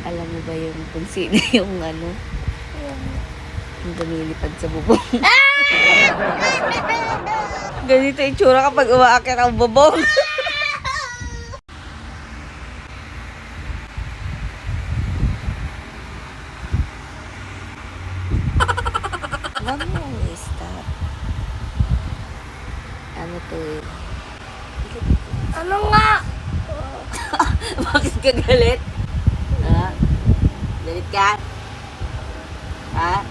Alam mo ba yung kung sino yung yung lumilipad sa bubong? Ganito yung tsura kapag umaakit ang bubong. Huwag mo yung i-stop. Ano to eh? Ano nga? Bakit ka galit? Ha? Galit ka? Ha?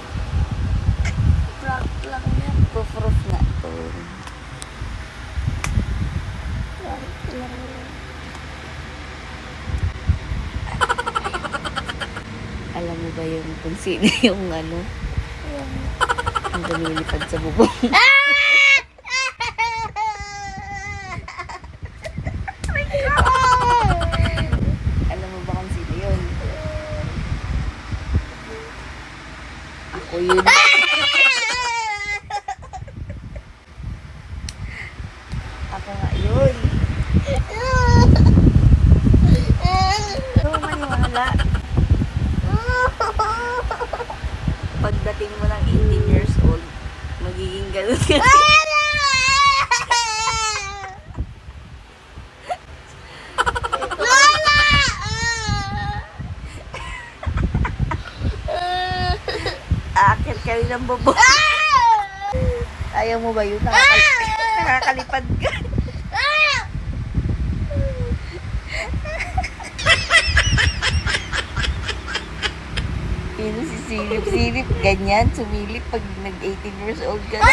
Prank lang yan. Proof nga to. Prank lang yan. Alam mo ba yung kung sino yung yung lumilipad sa bubong? Alam mo ba kung sino yun? Ako yun. Ako nga yun. Ano maniwala? Pagdating mo ng 18 years old, magiging ganun ka. Aakit ka rin ng bubong. Ayaw mo ba yun? Nakakalipad ka. Yun si silip-silip. Ganyan, sumilip pag nag-18 years old ka na.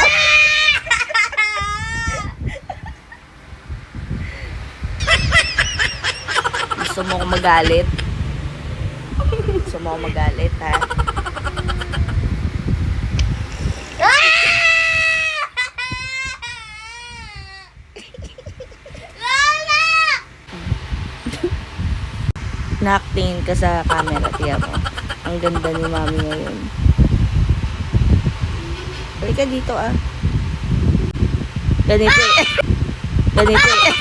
Gusto mo akong magalit? Gusto mo akong magalit, ha? Naktingin ka sa camera, tiya mo. Ang ganda ni mami ngayon. Halika dito, ah. Ganito eh. Ganito eh.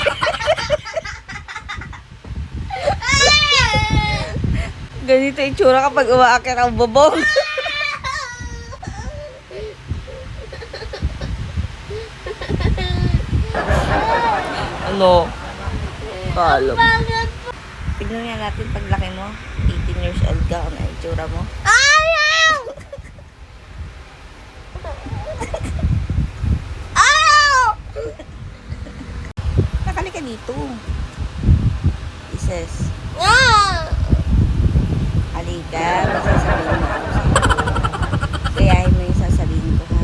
Ganito yung tsura kapag umaakit ang bubong. Ano? Kalom. Tignan nga natin paglaki mo. 18 years old ka, ano yung tsura mo? Ayaw! Ayaw! Nakalika dito. Ises. Halika, may sasabihin mo ako sa'yo. Gayahin mo yung sasabihin ko, ha?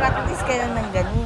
Practice ka lang ng ganun.